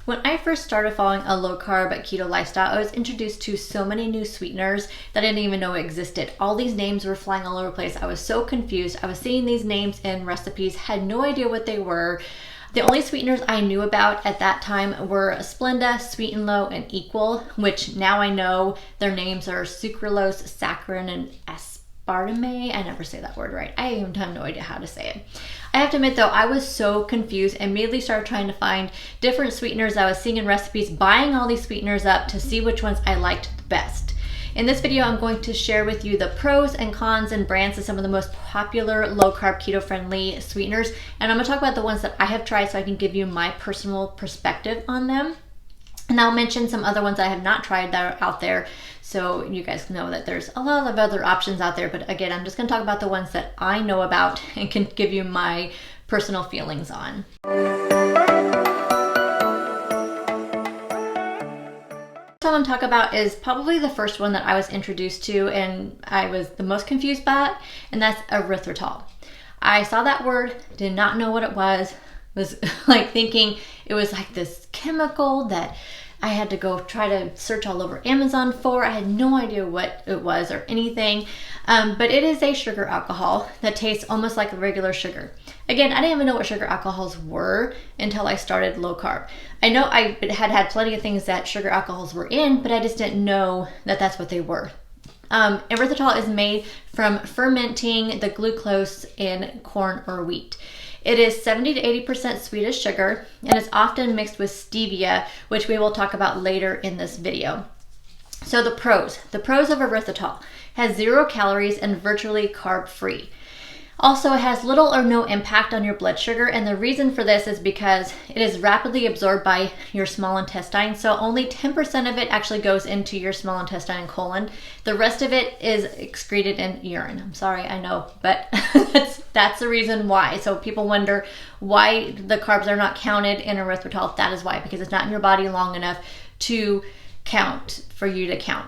When I first started following a low-carb keto lifestyle, I was introduced to so many new sweeteners that I didn't even know existed. All these names were flying all over the place. I was so confused. I was seeing these names in recipes, had no idea what they were. The only sweeteners I knew about at that time were Splenda, Sweet and Low, and Equal, which now I know their names are sucralose, saccharin, and aspartame. I never say that word right. I even have no idea how to say it. I have to admit though, I was so confused and immediately started trying to find different sweeteners I was seeing in recipes, buying all these sweeteners up to see which ones I liked the best. In this video, I'm going to share with you the pros and cons and brands of some of the most popular low-carb, keto-friendly sweeteners. And I'm gonna talk about the ones that I have tried so I can give you my personal perspective on them. And I'll mention some other ones I have not tried that are out there, so you guys know that there's a lot of other options out there. But again, I'm just gonna talk about the ones that I know about and can give you my personal feelings on. What I want to talk about is probably the first one that I was introduced to and I was the most confused by, and that's erythritol. I saw that word, did not know what it was like thinking it was like this chemical that I had to go try to search all over Amazon for. I had no idea what it was or anything, but it is a sugar alcohol that tastes almost like a regular sugar. Again, I didn't even know what sugar alcohols were until I started low carb. I know I had plenty of things that sugar alcohols were in, but I just didn't know that that's what they were. Erythritol is made from fermenting the glucose in corn or wheat. It is 70 to 80% sweetest sugar and is often mixed with stevia, which we will talk about later in this video. So the pros of erythritol: has 0 calories and virtually carb-free. Also, it has little or no impact on your blood sugar, and the reason for this is because it is rapidly absorbed by your small intestine, so only 10% of it actually goes into your small intestine and colon. The rest of it is excreted in urine. I'm sorry, I know, but that's the reason why. So people wonder why the carbs are not counted in erythritol. That is why, because it's not in your body long enough to count, for you to count.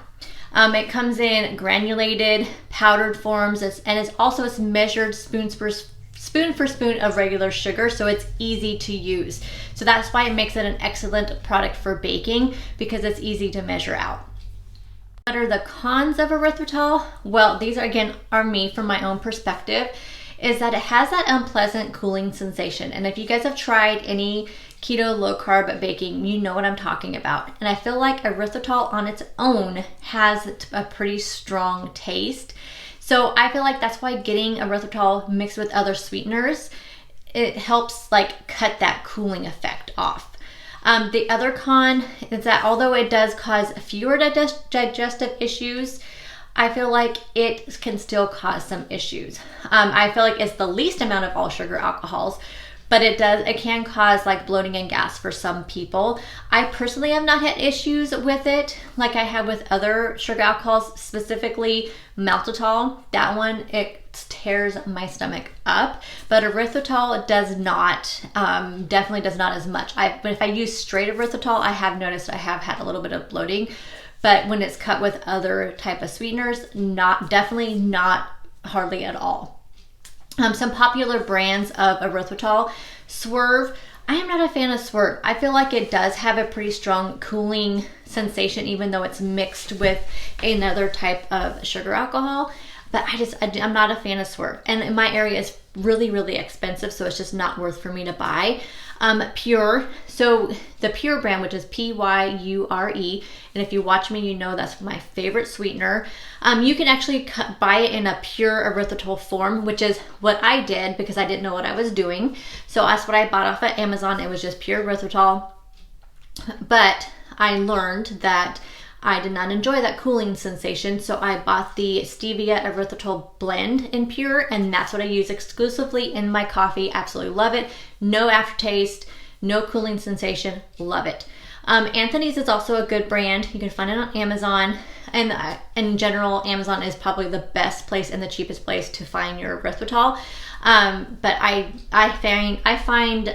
It comes in granulated, powdered forms, and it's measured spoon for spoon of regular sugar, so it's easy to use. So that's why it makes it an excellent product for baking, because it's easy to measure out. What are the cons of erythritol? Well, these are me from my own perspective, is that it has that unpleasant cooling sensation. And if you guys have tried any keto low carb baking, you know what I'm talking about. And I feel like erythritol on its own has a pretty strong taste. So I feel like that's why getting erythritol mixed with other sweeteners, it helps like cut that cooling effect off. The other con is that although it does cause fewer digestive issues, I feel like it can still cause some issues. I feel like it's the least amount of all sugar alcohols, but it can cause like bloating and gas for some people. I personally have not had issues with it like I have with other sugar alcohols, specifically maltitol. That one, it tears my stomach up, but erythritol does not, definitely does not as much. But if I use straight erythritol, I have noticed I have had a little bit of bloating, but when it's cut with other type of sweeteners, definitely not hardly at all. Some popular brands of erythritol: Swerve. I am not a fan of Swerve. I feel like it does have a pretty strong cooling sensation, even though it's mixed with another type of sugar alcohol. But I'm not a fan of Swerve. And in my area, it's really, really expensive, so it's just not worth for me to buy. Pure. So the Pure brand, which is Pyure, and if you watch me, you know that's my favorite sweetener. You can actually buy it in a pure erythritol form, which is what I did because I didn't know what I was doing. So that's what I bought off of Amazon. It was just pure erythritol. But I learned that I did not enjoy that cooling sensation, so I bought the Stevia erythritol blend in pure, and that's what I use exclusively in my coffee. Absolutely love it. No aftertaste, no cooling sensation. Love it. Anthony's is also a good brand. You can find it on Amazon, and in general, Amazon is probably the best place and the cheapest place to find your erythritol. But I find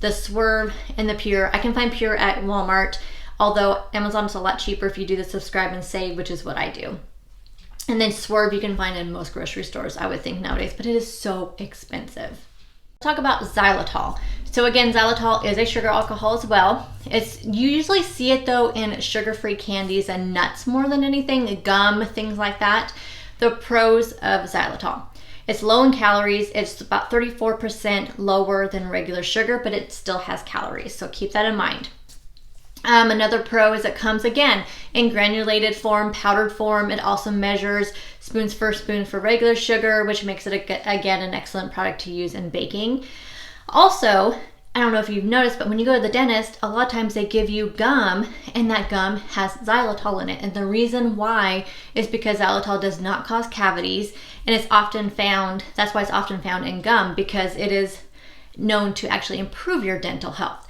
the Swerve and the Pure. I can find Pure at Walmart, although Amazon is a lot cheaper if you do the subscribe and save, which is what I do. And then Swerve you can find in most grocery stores, I would think, nowadays, but it is so expensive. Talk about xylitol. So again, xylitol is a sugar alcohol as well. You usually see it though in sugar-free candies and nuts more than anything, gum, things like that. The pros of xylitol. It's low in calories. It's about 34% lower than regular sugar, but it still has calories. So keep that in mind. Another pro is it comes again in granulated form, powdered form. It also measures spoon for regular sugar, which makes it again an excellent product to use in baking. Also, I don't know if you've noticed, but when you go to the dentist, a lot of times they give you gum, and that gum has xylitol in it. And the reason why is because xylitol does not cause cavities, and it's often found, that's why it's often found in gum, because it is known to actually improve your dental health.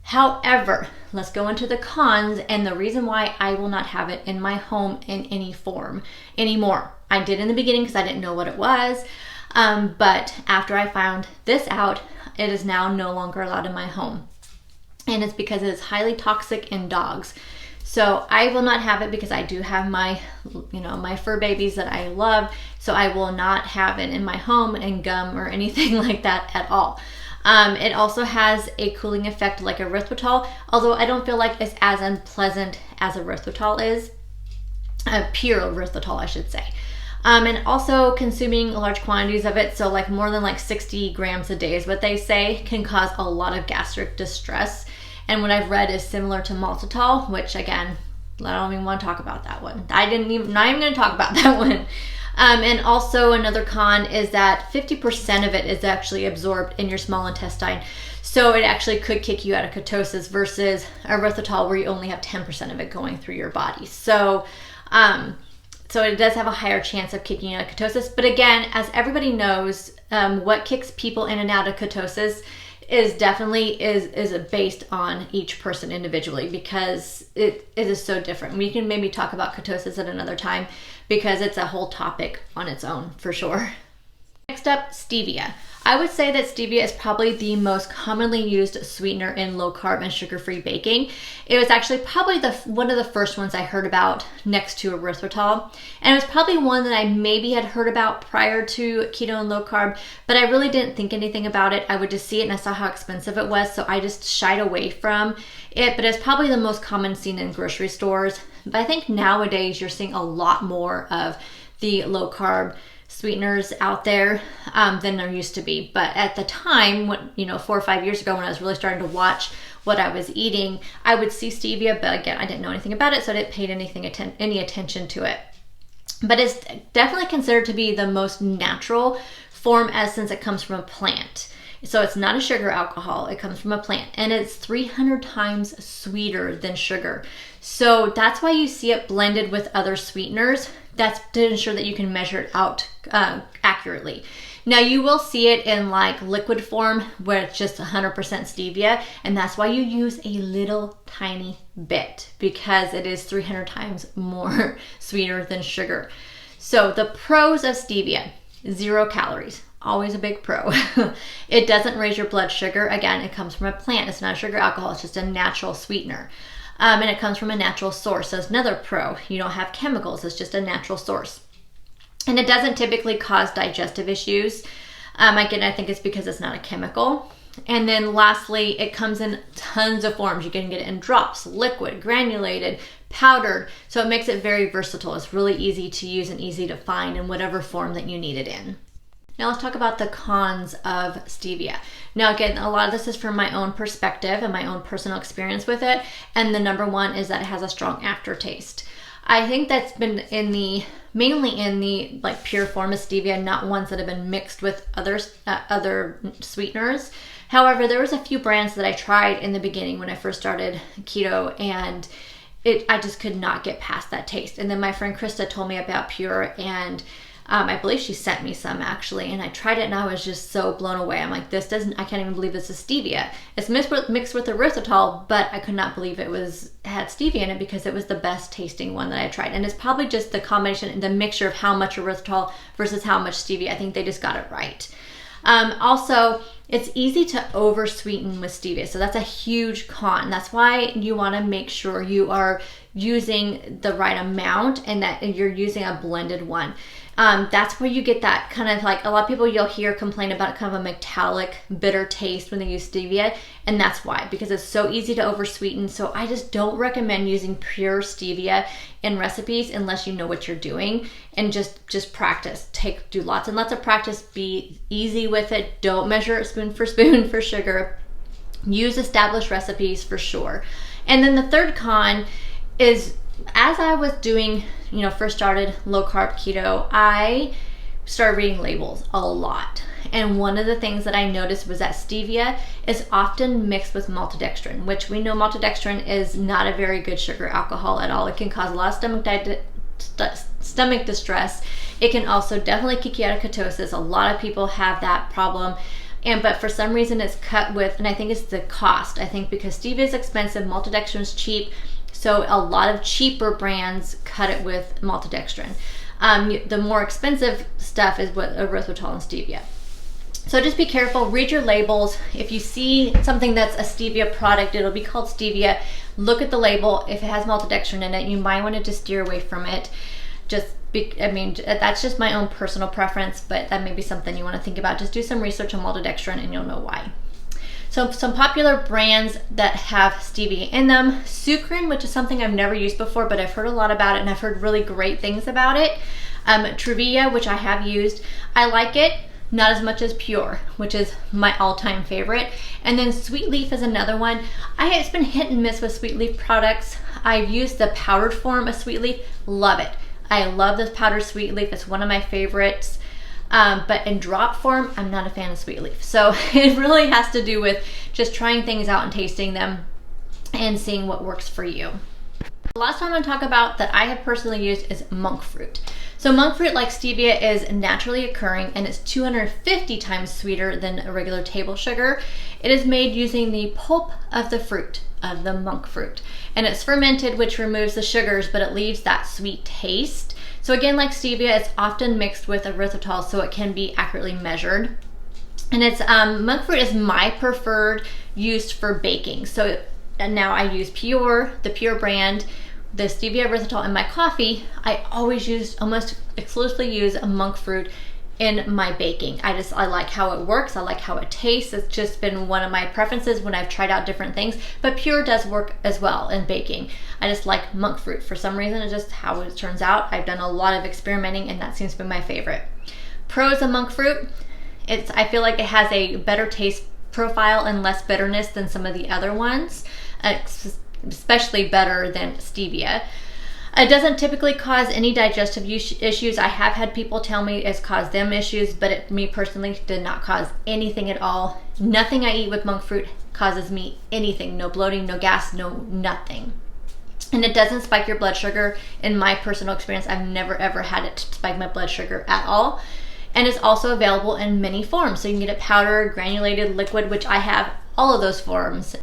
However, let's go into the cons and the reason why I will not have it in my home in any form anymore. I did in the beginning because I didn't know what it was, but after I found this out, it is now no longer allowed in my home. And it's because it is highly toxic in dogs. So I will not have it because I do have my fur babies that I love. So I will not have it in my home and gum or anything like that at all. It also has a cooling effect like erythritol, although I don't feel like it's as unpleasant as erythritol is. Pure erythritol, I should say. And also consuming large quantities of it, so like more than like 60 grams a day is what they say, can cause a lot of gastric distress. And what I've read is similar to maltitol, which again, I don't even want to talk about that one. Not even going to talk about that one. And also another con is that 50% of it is actually absorbed in your small intestine. So it actually could kick you out of ketosis versus erythritol where you only have 10% of it going through your body. So it does have a higher chance of kicking you out of ketosis. But again, as everybody knows, what kicks people in and out of ketosis is definitely based on each person individually, because it is so different. We can maybe talk about ketosis at another time because it's a whole topic on its own for sure. Next up, stevia. I would say that stevia is probably the most commonly used sweetener in low carb and sugar-free baking. It was actually probably one of the first ones I heard about next to erythritol. And it was probably one that I maybe had heard about prior to keto and low carb, but I really didn't think anything about it. I would just see it and I saw how expensive it was, so I just shied away from it. But it's probably the most common seen in grocery stores. But I think nowadays you're seeing a lot more of the low carb sweeteners out there than there used to be. But at the time, 4 or 5 years ago, when I was really starting to watch what I was eating, I would see stevia, but again, I didn't know anything about it, so I didn't pay any attention to it. But it's definitely considered to be the most natural form, since it comes from a plant. So it's not a sugar alcohol, it comes from a plant, and it's 300 times sweeter than sugar. So that's why you see it blended with other sweeteners. That's to ensure that you can measure it out accurately. Now you will see it in like liquid form where it's just 100% stevia, and that's why you use a little tiny bit, because it is 300 times more sweeter than sugar. So the pros of stevia: 0 calories. Always a big pro. It doesn't raise your blood sugar. Again, it comes from a plant. It's not a sugar alcohol. It's just a natural sweetener. And it comes from a natural source. So it's another pro. You don't have chemicals. It's just a natural source. And it doesn't typically cause digestive issues. Again, I think it's because it's not a chemical. And then lastly, it comes in tons of forms. You can get it in drops, liquid, granulated, powdered. So it makes it very versatile. It's really easy to use and easy to find in whatever form that you need it in. Now let's talk about the cons of stevia. Now again, a lot of this is from my own perspective and my own personal experience with it. And the number one is that it has a strong aftertaste. I think that's been mainly in the like pure form of stevia, not ones that have been mixed with other sweeteners. However, there was a few brands that I tried in the beginning when I first started keto, and I just could not get past that taste. And then my friend Krista told me about Pure, and I believe she sent me some actually, and I tried it and I was just so blown away. I'm like, I can't even believe this is stevia. It's mixed with erythritol, but I could not believe it had stevia in it, because it was the best tasting one that I tried. And it's probably just the combination and the mixture of how much erythritol versus how much stevia. I think they just got it right. Also, it's easy to over sweeten with stevia, so that's a huge con. That's why you want to make sure you are using the right amount and that you're using a blended one. That's where you get that kind of like, a lot of people you'll hear complain about kind of a metallic, bitter taste when they use stevia. And that's why, because it's so easy to oversweeten. So I just don't recommend using pure stevia in recipes unless you know what you're doing, and just practice. Do lots and lots of practice. Be easy with it. Don't measure it spoon for sugar. Use established recipes for sure. And then the third con is, as I was doing, first started low carb keto, I started reading labels a lot. And one of the things that I noticed was that stevia is often mixed with maltodextrin, which we know maltodextrin is not a very good sugar alcohol at all. It can cause a lot of stomach distress. It can also definitely kick you out of ketosis. A lot of people have that problem. But for some reason it's cut with, and I think it's the cost. I think because stevia is expensive, maltodextrin is cheap. So a lot of cheaper brands cut it with maltodextrin. The more expensive stuff is what erythritol and stevia. So just be careful, read your labels. If you see something that's a stevia product, it'll be called stevia. Look at the label. If it has maltodextrin in it, you might want to just steer away from it. That's just my own personal preference, but that may be something you want to think about. Just do some research on maltodextrin and you'll know why. So some popular brands that have stevia in them: Sucrin, which is something I've never used before, but I've heard a lot about it and I've heard really great things about it. Truvia, which I have used. I like it, not as much as Pure, which is my all-time favorite. And then Sweet Leaf is another one. It's been hit and miss with Sweet Leaf products. I've used the powdered form of Sweet Leaf, love it. I love this powdered Sweet Leaf, it's one of my favorites. But in drop form, I'm not a fan of Sweet Leaf. So it really has to do with just trying things out and tasting them and seeing what works for you. The last one I'm going to talk about that I have personally used is Monkfruit. So Monkfruit, like stevia, is naturally occurring and it's 250 times sweeter than a regular table sugar. It is made using the pulp of the fruit, of the monk fruit. And it's fermented, which removes the sugars, but it leaves that sweet taste. So again, like stevia, it's often mixed with erythritol, so it can be accurately measured. And it's monk fruit is my preferred used for baking. So now I use the Pure brand, the stevia erythritol in my coffee. I almost exclusively use a monk fruit in my baking. I like how it works. I like how it tastes. It's just been one of my preferences when I've tried out different things, but Pure does work as well in baking. I just like monk fruit. For some reason, it's just how it turns out. I've done a lot of experimenting and that seems to be my favorite. Pros of monk fruit, I feel like it has a better taste profile and less bitterness than some of the other ones, especially better than stevia. It doesn't typically cause any digestive issues. I have had people tell me it's caused them issues, but me personally did not cause anything at all. Nothing I eat with monk fruit causes me anything. No bloating, no gas, nothing. And it doesn't spike your blood sugar. In my personal experience, I've never ever had it spike my blood sugar at all. And it's also available in many forms. So you can get it powdered, granulated, liquid, which I have all of those forms.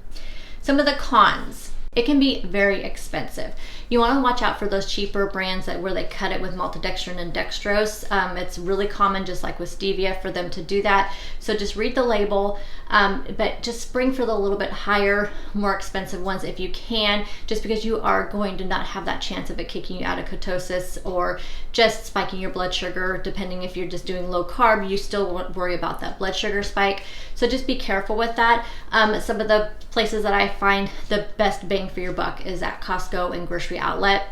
Some of the cons: it can be very expensive. You want to watch out for those cheaper brands where they cut it with maltodextrin and dextrose. It's really common, just like with stevia, for them to do that. So just read the label, but just spring for the little bit higher, more expensive ones if you can, just because you are going to not have that chance of it kicking you out of ketosis or just spiking your blood sugar. Depending if you're just doing low carb, you still won't worry about that blood sugar spike. So just be careful with that. Some of the places that I find the best bang for your buck is at Costco and grocery outlet,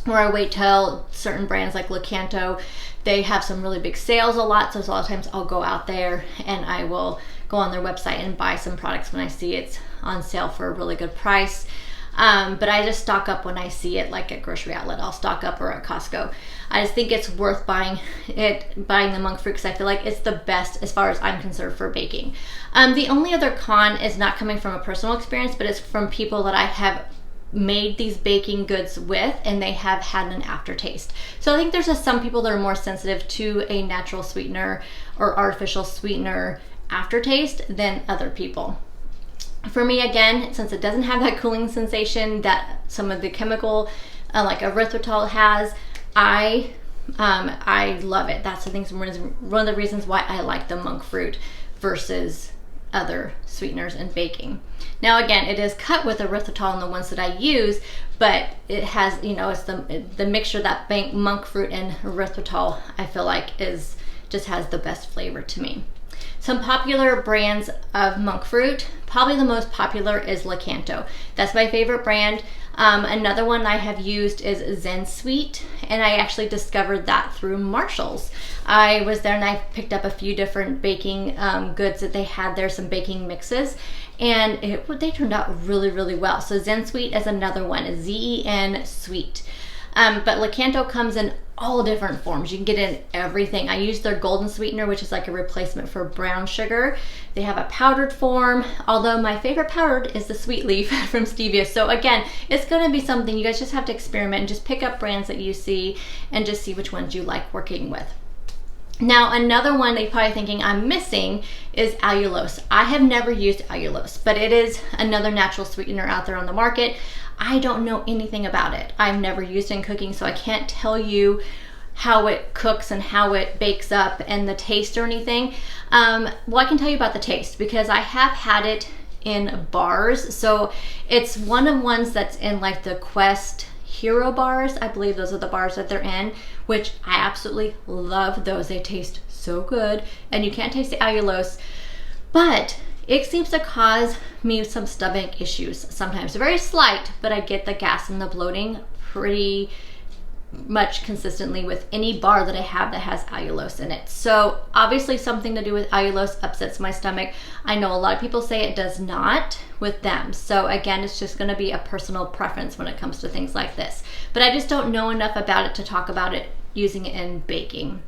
where I wait till certain brands like Lakanto, they have some really big sales a lot. So a lot of times I'll go out there and I will go on their website and buy some products when I see it's on sale for a really good price. But I just stock up when I see it, like at grocery outlet, I'll stock up, or at Costco. I just think it's worth buying the monk fruit, because I feel like it's the best as far as I'm concerned for baking. The only other con is not coming from a personal experience, but it's from people that I have made these baking goods with, and they have had an aftertaste. So I think there's just some people that are more sensitive to a natural sweetener or artificial sweetener aftertaste than other people. For me, again, since it doesn't have that cooling sensation that some of the chemical like erythritol has, I love it. That's one of the reasons why I like the monk fruit versus other sweeteners in baking. Now again, it is cut with erythritol in the ones that I use, but it has, you know, it's the mixture that Monkfruit and erythritol, I feel like just has the best flavor to me. Some popular brands of Monkfruit, probably the most popular is Lakanto. That's my favorite brand. Another one I have used is Zen Sweet, and I actually discovered that through Marshall's. I was there and I picked up a few different baking goods that they had there, some baking mixes, and they turned out really, really well. So Zen Sweet is another one, Zen Sweet. But Lakanto comes in all different forms. You can get in everything. I use their golden sweetener, which is like a replacement for brown sugar. They have a powdered form, although my favorite powdered is the sweet leaf from Stevia. So again, it's gonna be something you guys just have to experiment and just pick up brands that you see and just see which ones you like working with. Now, another one that you're probably thinking I'm missing is allulose. I have never used allulose, but it is another natural sweetener out there on the market. I don't know anything about it. I've never used it in cooking, so I can't tell you how it cooks and how it bakes up and the taste or anything. Well, I can tell you about the taste because I have had it in bars. So it's one of ones that's in like the Quest Hero bars. I believe those are the bars that they're in, which I absolutely love those. They taste so good, and you can't taste the allulose, but it seems to cause me some stomach issues sometimes. Very slight, but I get the gas and the bloating pretty much consistently with any bar that I have that has allulose in it. So obviously something to do with allulose upsets my stomach. I know a lot of people say it does not with them. So again, it's just gonna be a personal preference when it comes to things like this. But I just don't know enough about it to talk about it using it in baking.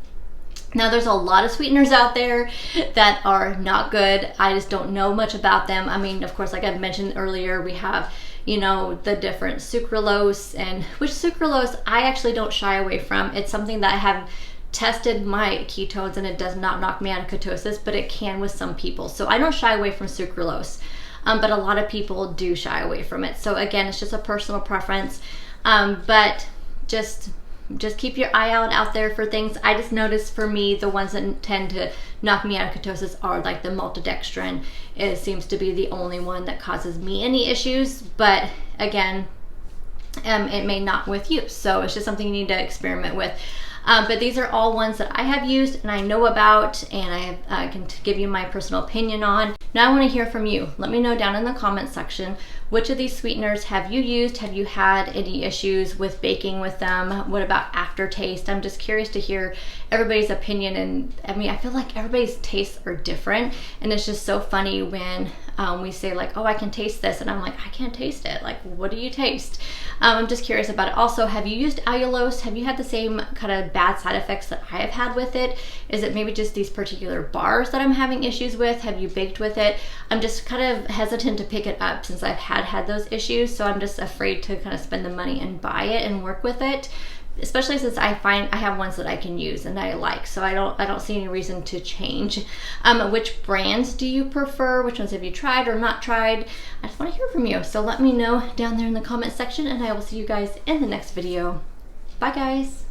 Now, there's a lot of sweeteners out there that are not good. I just don't know much about them. I mean, of course, like I mentioned earlier, we have, you know, the different sucralose, and which sucralose I actually don't shy away from. It's something that I have tested my ketones and it does not knock me out of ketosis, but it can with some people. So I don't shy away from sucralose, but a lot of people do shy away from it. So again, it's just a personal preference, but just keep your eye out there for things. I just noticed for me, the ones that tend to knock me out of ketosis are like the maltodextrin. It seems to be the only one that causes me any issues, but again, it may not with you. So it's just something you need to experiment with. But these are all ones that I have used and I know about, and I can give you my personal opinion on. Now I want to hear from you. Let me know down in the comment section, which of these sweeteners have you used? Have you had any issues with baking with them? What about aftertaste? I'm just curious to hear everybody's opinion. And I mean, I feel like everybody's tastes are different, and it's just so funny when we say like, oh, I can taste this, and I'm like, I can't taste it. Like, what do you taste? I'm just curious about it. Also, have you used allulose? Have you had the same kind of bad side effects that I have had with it? Is it maybe just these particular bars that I'm having issues with? Have you baked with it? I'm just kind of hesitant to pick it up since I've had those issues, so I'm just afraid to kind of spend the money and buy it and work with it, especially since I find I have ones that I can use and I like, so I don't see any reason to change. Which brands do you prefer? Which ones have you tried or not tried? I just want to hear from you, so let me know down there in the comment section, and I will see you guys in the next video. Bye guys.